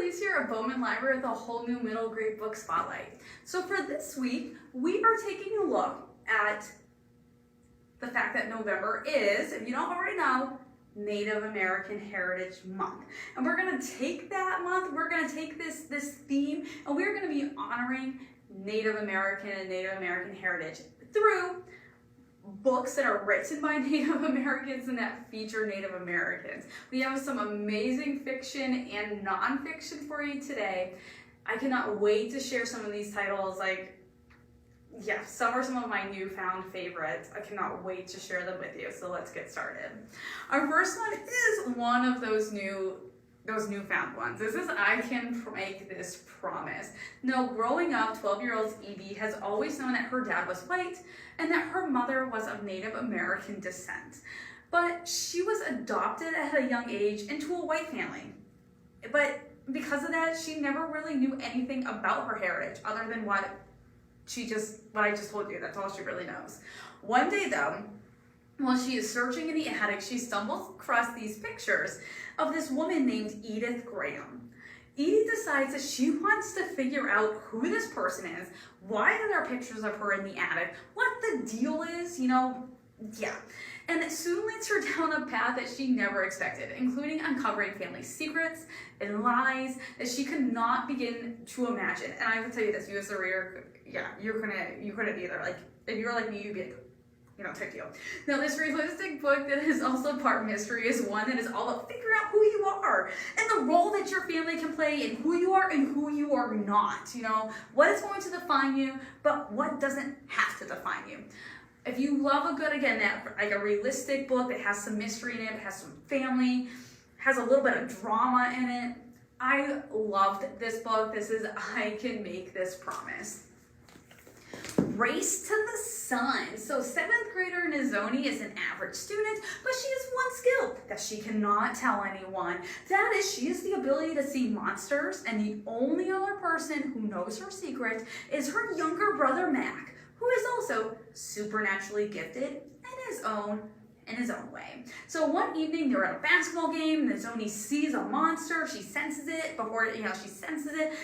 Elise here at Bowman Library with a whole new middle grade book spotlight. So for this week, we are taking a look at the fact that November is, if you don't already know, Native American Heritage Month. And we're gonna take that month, we're gonna take this theme, and we're gonna be honoring Native American and Native American heritage through books that are written by Native Americans and that feature Native Americans. We have some amazing fiction and nonfiction for you today. I cannot wait to share some of these titles. Some are some of my newfound favorites. I cannot wait to share them with you. So let's get started. Our first one is one of those newfound ones. This is I Can Make This Promise. Now, growing up, 12-year-old Evie has always known that her dad was white and that her mother was of Native American descent. But she was adopted at a young age into a white family. But because of that, she never really knew anything about her heritage other than what I just told you. That's all she really knows. One day though, while she is searching in the attic, she stumbles across these pictures of this woman named Edith Graham. Edie decides that she wants to figure out who this person is, why are there pictures of her in the attic, what the deal is, And it soon leads her down a path that she never expected, including uncovering family secrets and lies that she could not begin to imagine. And I have to tell you this, you as the reader, you couldn't either. Like, if you were like me, you'd be like, type deal. Now, this realistic book that is also part mystery is one that is all about figuring out who you are and the role that your family can play in who you are and who you are not. What is going to define you, but what doesn't have to define you. If you love a realistic book that has some mystery in it, has some family, has a little bit of drama in it, I loved this book. This is I Can Make This Promise. Race to the Sun. So 7th grader Nizoni is an average student, but she has one skill that she cannot tell anyone. That is, she has the ability to see monsters, and the only other person who knows her secret is her younger brother Mac, who is also supernaturally gifted in his own way. So one evening they're at a basketball game, Nizoni sees a monster, she senses it,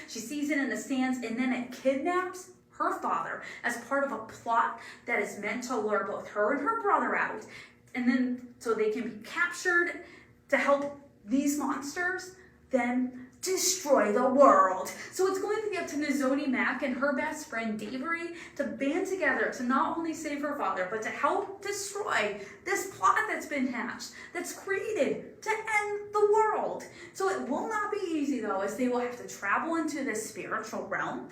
she sees it in the stands, and then it kidnaps her father as part of a plot that is meant to lure both her and her brother out. And then, so they can be captured to help these monsters then destroy the world. So it's going to be up to Nizoni Mac and her best friend Davery to band together to not only save her father, but to help destroy this plot that's been hatched, that's created to end the world. So it will not be easy though, as they will have to travel into this spiritual realm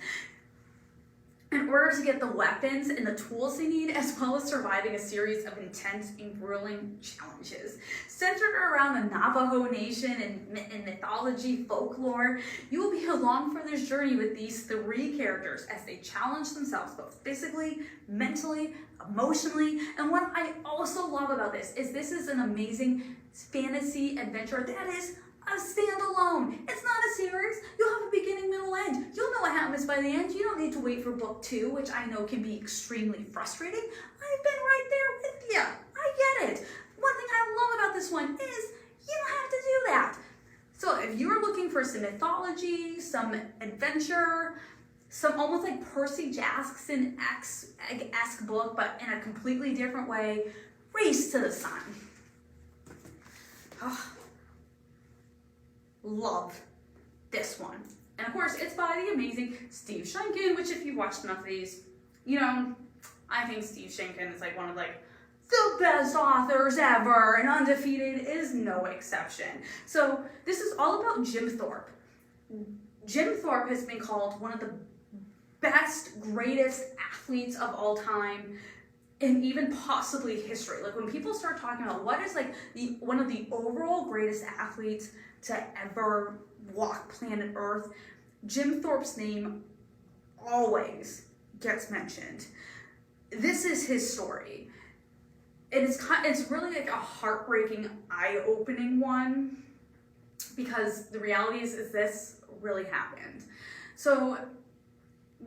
in order to get the weapons and the tools they need, as well as surviving a series of intense and grueling challenges. Centered around the Navajo Nation and mythology, folklore, you will be along for this journey with these 3 characters as they challenge themselves both physically, mentally, emotionally. And what I also love about this is an amazing fantasy adventure that is a standalone. It's not a series. You'll have a beginning, middle, end. You'll know what happens by the end. You don't need to wait for book 2, which I know can be extremely frustrating. I've been right there with you. I get it. One thing I love about this one is you don't have to do that. So if you're looking for some mythology, some adventure, some almost like Percy Jackson-esque book, but in a completely different way, Race to the Sun. Love this one. And of course, it's by the amazing Steve Schenken, which if you've watched enough of these, I think Steve Schenken is like one of the best authors ever, and Undefeated is no exception. So this is all about Jim Thorpe. Jim Thorpe has been called one of the best, greatest athletes of all time, and even possibly history. Like when people start talking about what is one of the overall greatest athletes to ever walk planet Earth, Jim Thorpe's name always gets mentioned. This is his story. It's really like a heartbreaking, eye-opening one, because the reality is this really happened. So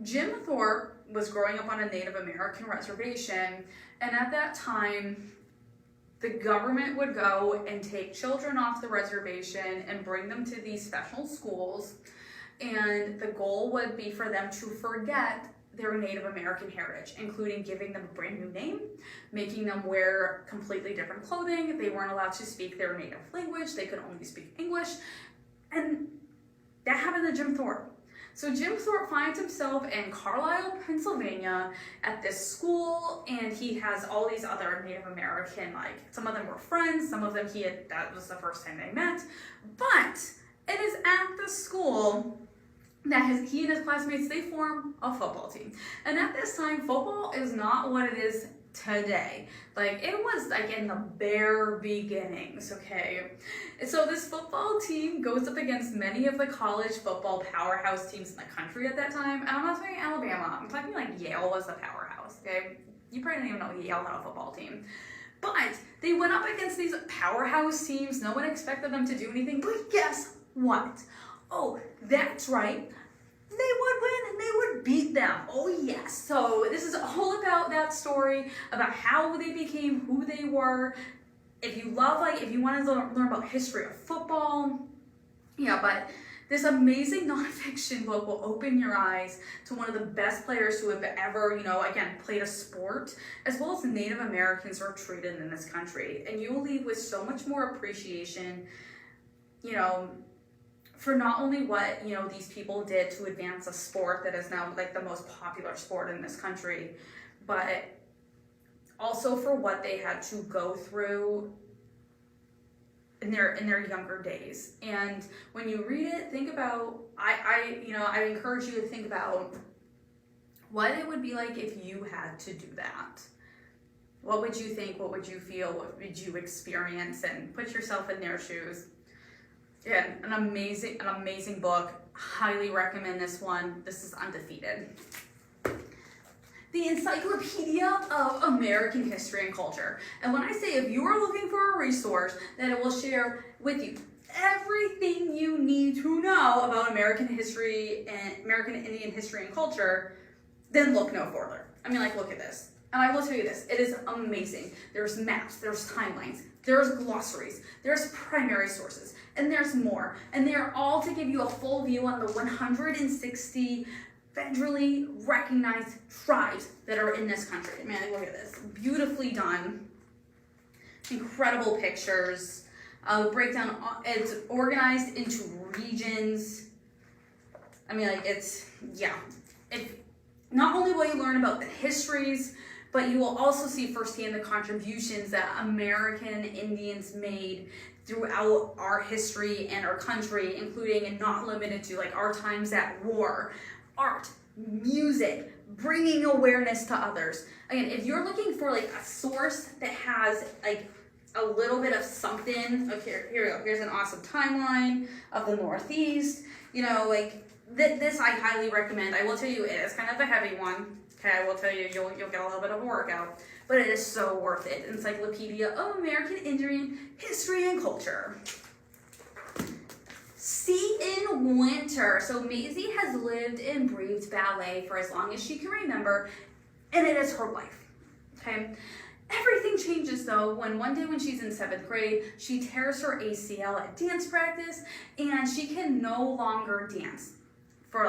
Jim Thorpe was growing up on a Native American reservation, and at that time, the government would go and take children off the reservation and bring them to these special schools, and the goal would be for them to forget their Native American heritage, including giving them a brand new name, making them wear completely different clothing. They weren't allowed to speak their native language. They could only speak English. And that happened to Jim Thorpe. So Jim Thorpe finds himself in Carlisle, Pennsylvania at this school, and he has all these other Native American, like some of them were friends, some of them that was the first time they met. But it is at the school that he and his classmates, they form a football team. And at this time, football is not what it is today. Like, it was like in the bare beginnings, okay? And so this football team goes up against many of the college football powerhouse teams in the country at that time. And I'm not talking Alabama, I'm talking like Yale was the powerhouse, okay? You probably don't even know Yale had a football team. But they went up against these powerhouse teams. No one expected them to do anything, but guess what? Oh, that's right. They would win and they would beat them. Oh yes. So this is all about that story, about how they became who they were. If you want to learn about history of football, yeah, but this amazing nonfiction book will open your eyes to one of the best players who have ever, again, played a sport, as well as Native Americans are treated in this country. And you will leave with so much more appreciation, for not only what, these people did to advance a sport that is now like the most popular sport in this country, but also for what they had to go through in their younger days. And when you read it, think about, I encourage you to think about what it would be like if you had to do that. What would you think? What would you feel? What would you experience? And put yourself in their shoes. Yeah, an amazing book. Highly recommend this one. This is undefeated. The Encyclopedia of American History and Culture. And when I say if you are looking for a resource that it will share with you everything you need to know about American history and American Indian history and culture, then look no further. Look at this. And I will tell you this, it is amazing. There's maps, there's timelines, there's glossaries, there's primary sources, and there's more. And they're all to give you a full view on the 160 federally recognized tribes that are in this country. Look at this, beautifully done. Incredible pictures. Breakdown, it's organized into regions. Not only will you learn about the histories, but you will also see firsthand the contributions that American Indians made throughout our history and our country, including and not limited to like our times at war, art, music, bringing awareness to others. Again, if you're looking for like a source that has like a little bit of something, okay, here we go. Here's an awesome timeline of the Northeast. This I highly recommend. I will tell you, it is kind of a heavy one. Okay, I will tell you, you'll get a little bit of a workout, but it is so worth it. Encyclopedia of American Indian History and Culture. Sea in Winter. So Maisie has lived and breathed ballet for as long as she can remember, and it is her life. Okay. Everything changes though when one day when she's in 7th grade, she tears her ACL at dance practice, and she can no longer dance for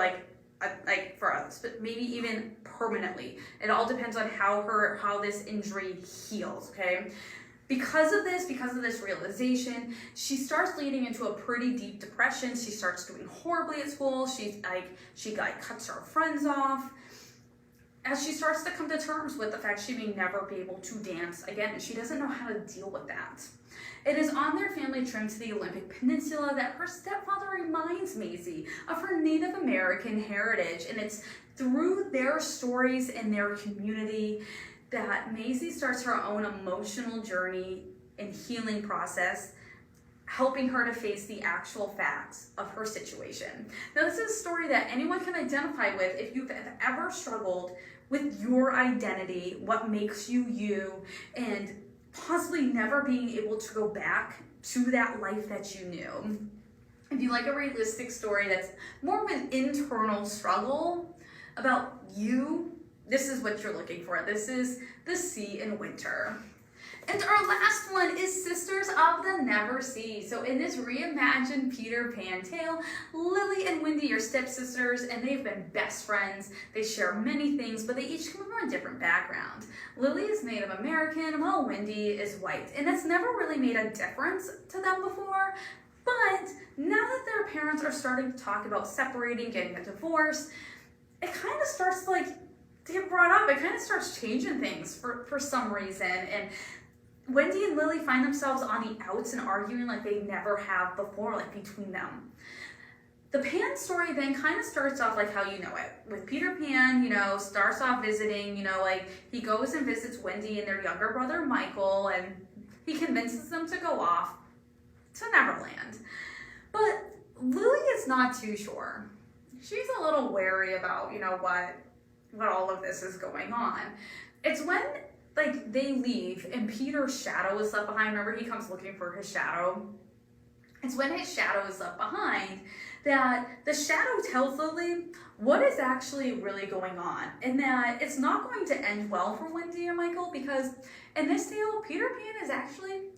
maybe even permanently. It all depends on how this injury heals, okay? Because of this realization, she starts leading into a pretty deep depression. She starts doing horribly at school. She cuts her friends off. As she starts to come to terms with the fact she may never be able to dance again, and she doesn't know how to deal with that. It is on their family trip to the Olympic Peninsula that her stepfather reminds Maisie of her Native American heritage, and it's through their stories and their community that Maisie starts her own emotional journey and healing process, helping her to face the actual facts of her situation. Now, this is a story that anyone can identify with if you've ever struggled with your identity, what makes you you, and possibly never being able to go back to that life that you knew. If you like a realistic story that's more of an internal struggle about you, this is what you're looking for. This is The Sea in Winter. And our last one is Sisters of the Never See. So in this reimagined Peter Pan tale, Lily and Wendy are stepsisters and they've been best friends. They share many things, but they each come from a different background. Lily is Native American while Wendy is white. And that's never really made a difference to them before. But now that their parents are starting to talk about separating, getting a divorce, it kind of starts to get brought up. It kind of starts changing things for some reason. And Wendy and Lily find themselves on the outs and arguing like they never have before, like between them. The Pan story then kind of starts off like how you know it. With Peter Pan, starts off visiting, he goes and visits Wendy and their younger brother Michael, and he convinces them to go off to Neverland. But Lily is not too sure. She's a little wary about, what all of this is going on. It's when they leave and Peter's shadow is left behind. Remember, he comes looking for his shadow. It's when his shadow is left behind that the shadow tells Lily what is actually really going on, and that it's not going to end well for Wendy or Michael, because in this tale, Peter Pan is actually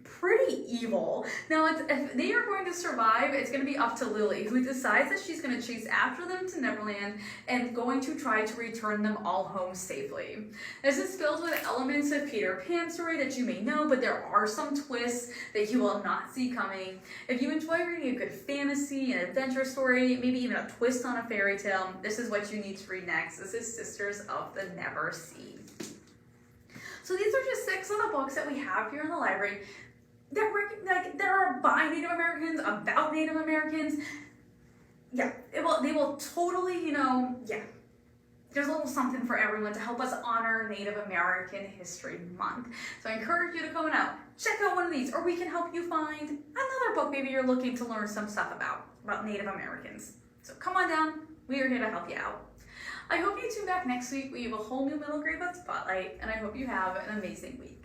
pretty evil. Now, if they are going to survive, it's going to be up to Lily, who decides that she's going to chase after them to Neverland and going to try to return them all home safely. This is filled with elements of Peter Pan story that you may know, but there are some twists that you will not see coming. If you enjoy reading a good fantasy and adventure story, maybe even a twist on a fairy tale, this is what you need to read next. This is Sisters of the Never See. So these are just 6 of the books that we have here in the library. There are by Native Americans, about Native Americans. Yeah, they will totally, there's a little something for everyone to help us honor Native American History Month. So I encourage you to come out, check out one of these, or we can help you find another book maybe you're looking to learn some stuff about Native Americans. So come on down, we are here to help you out. I hope you tune back next week. We have a whole new middle grade book spotlight, and I hope you have an amazing week.